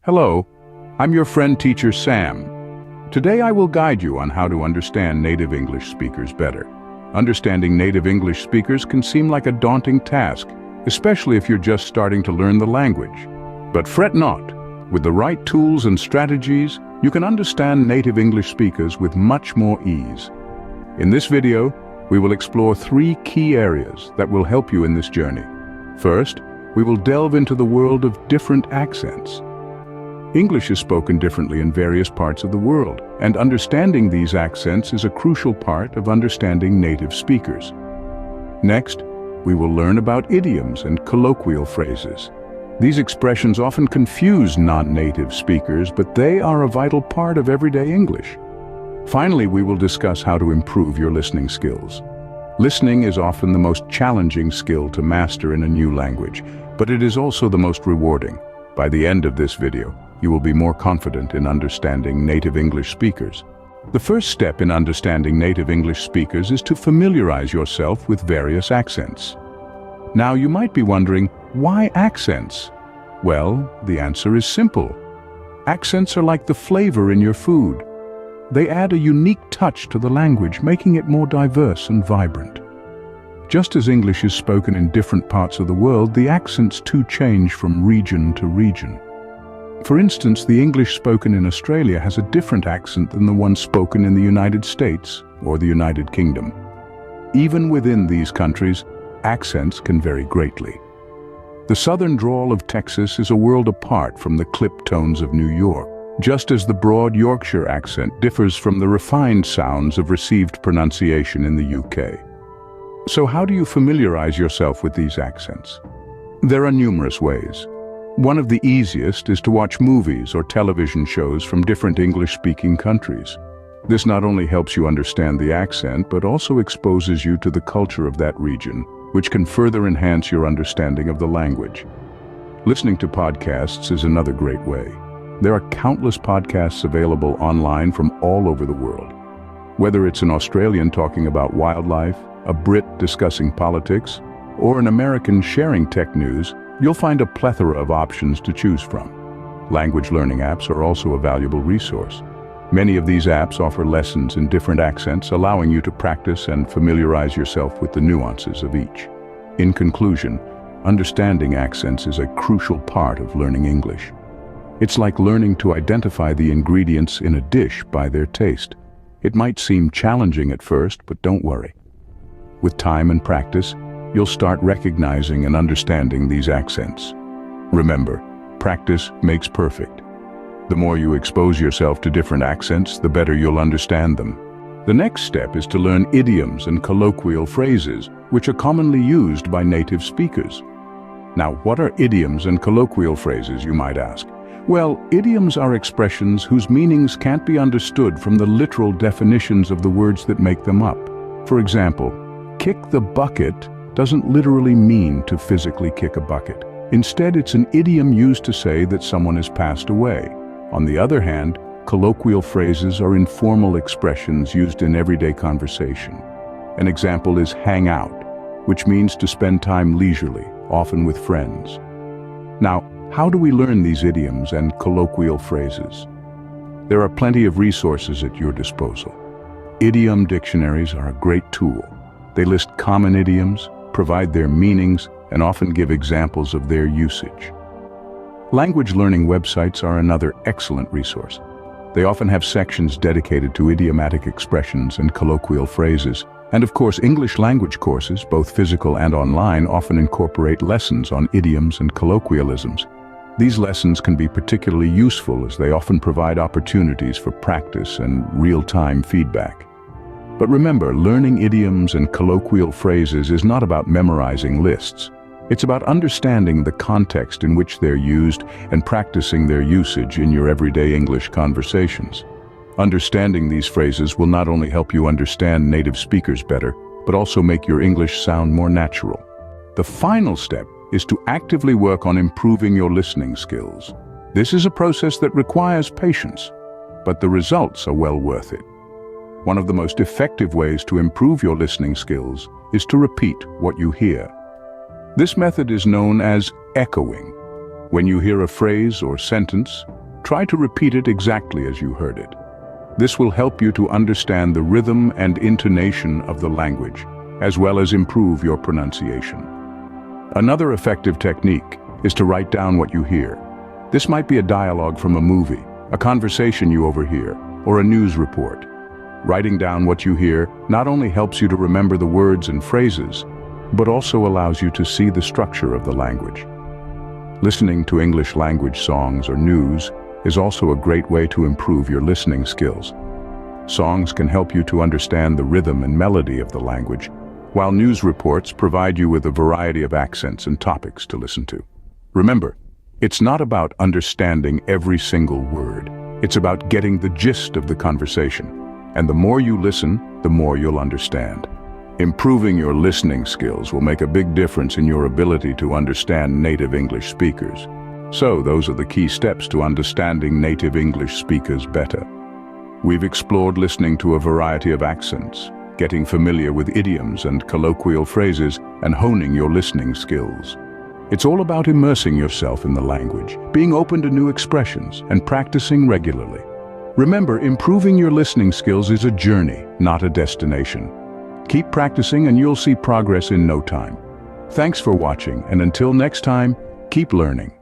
Hello, I'm your friend teacher Sam. Today I will guide you on how to understand native English speakers better. Understanding native English speakers can seem like a daunting task, especially if you're just starting to learn the language. But fret not. With the right tools and strategies, you can understand native English speakers with much more ease. In this video, we will explore 3 key areas that will help you in this journey. First, we will delve into the world of different accents. English is spoken differently in various parts of the world, and understanding these accents is a crucial part of understanding native speakers. Next, we will learn about idioms and colloquial phrases. These expressions often confuse non-native speakers, but they are a vital part of everyday English. Finally, we will discuss how to improve your listening skills. Listening is often the most challenging skill to master in a new language, but it is also the most rewarding. By the end of this video, you will be more confident in understanding native English speakers. The first step in understanding native English speakers is to familiarize yourself with various accents. Now, you might be wondering, why accents? Well, the answer is simple. Accents are like the flavor in your food. They add a unique touch to the language, making it more diverse and vibrant. Just as English is spoken in different parts of the world, the accents too change from region to region. For instance, the English spoken in Australia has a different accent than the one spoken in the United States or the United Kingdom. Even within these countries, accents can vary greatly. The southern drawl of Texas is a world apart from the clipped tones of New York, just as the broad Yorkshire accent differs from the refined sounds of received pronunciation in the UK. So how do you familiarize yourself with these accents? There are numerous ways. One of the easiest is to watch movies or television shows from different English-speaking countries. This not only helps you understand the accent, but also exposes you to the culture of that region, which can further enhance your understanding of the language. Listening to podcasts is another great way. There are countless podcasts available online from all over the world. Whether it's an Australian talking about wildlife, a Brit discussing politics, or an American sharing tech news, you'll find a plethora of options to choose from. Language learning apps are also a valuable resource. Many of these apps offer lessons in different accents, allowing you to practice and familiarize yourself with the nuances of each. In conclusion, understanding accents is a crucial part of learning English. It's like learning to identify the ingredients in a dish by their taste. It might seem challenging at first, but don't worry. With time and practice, you'll start recognizing and understanding these accents. Remember, practice makes perfect. The more you expose yourself to different accents, the better you'll understand them. The next step is to learn idioms and colloquial phrases, which are commonly used by native speakers. Now, what are idioms and colloquial phrases, you might ask? Well, idioms are expressions whose meanings can't be understood from the literal definitions of the words that make them up. For example, kick the bucket doesn't literally mean to physically kick a bucket. Instead, it's an idiom used to say that someone has passed away. On the other hand, colloquial phrases are informal expressions used in everyday conversation. An example is hang out, which means to spend time leisurely, often with friends. Now, how do we learn these idioms and colloquial phrases? There are plenty of resources at your disposal. Idiom dictionaries are a great tool. They list common idioms, provide their meanings, and often give examples of their usage. Language learning websites are another excellent resource. They often have sections dedicated to idiomatic expressions and colloquial phrases. And of course, English language courses, both physical and online, often incorporate lessons on idioms and colloquialisms. These lessons can be particularly useful as they often provide opportunities for practice and real-time feedback. But remember, learning idioms and colloquial phrases is not about memorizing lists. It's about understanding the context in which they're used and practicing their usage in your everyday English conversations. Understanding these phrases will not only help you understand native speakers better, but also make your English sound more natural. The final step is to actively work on improving your listening skills. This is a process that requires patience, but the results are well worth it. One of the most effective ways to improve your listening skills is to repeat what you hear. This method is known as echoing. When you hear a phrase or sentence, try to repeat it exactly as you heard it. This will help you to understand the rhythm and intonation of the language, as well as improve your pronunciation. Another effective technique is to write down what you hear. This might be a dialogue from a movie, a conversation you overhear, or a news report. Writing down what you hear not only helps you to remember the words and phrases, but also allows you to see the structure of the language. Listening to English language songs or news is also a great way to improve your listening skills. Songs can help you to understand the rhythm and melody of the language, while news reports provide you with a variety of accents and topics to listen to. Remember, it's not about understanding every single word. It's about getting the gist of the conversation. And the more you listen, the more you'll understand. Improving your listening skills will make a big difference in your ability to understand native English speakers. So, those are the key steps to understanding native English speakers better. We've explored listening to a variety of accents, getting familiar with idioms and colloquial phrases, and honing your listening skills. It's all about immersing yourself in the language, being open to new expressions, and practicing regularly. Remember, improving your listening skills is a journey, not a destination. Keep practicing and you'll see progress in no time. Thanks for watching, and until next time, keep learning.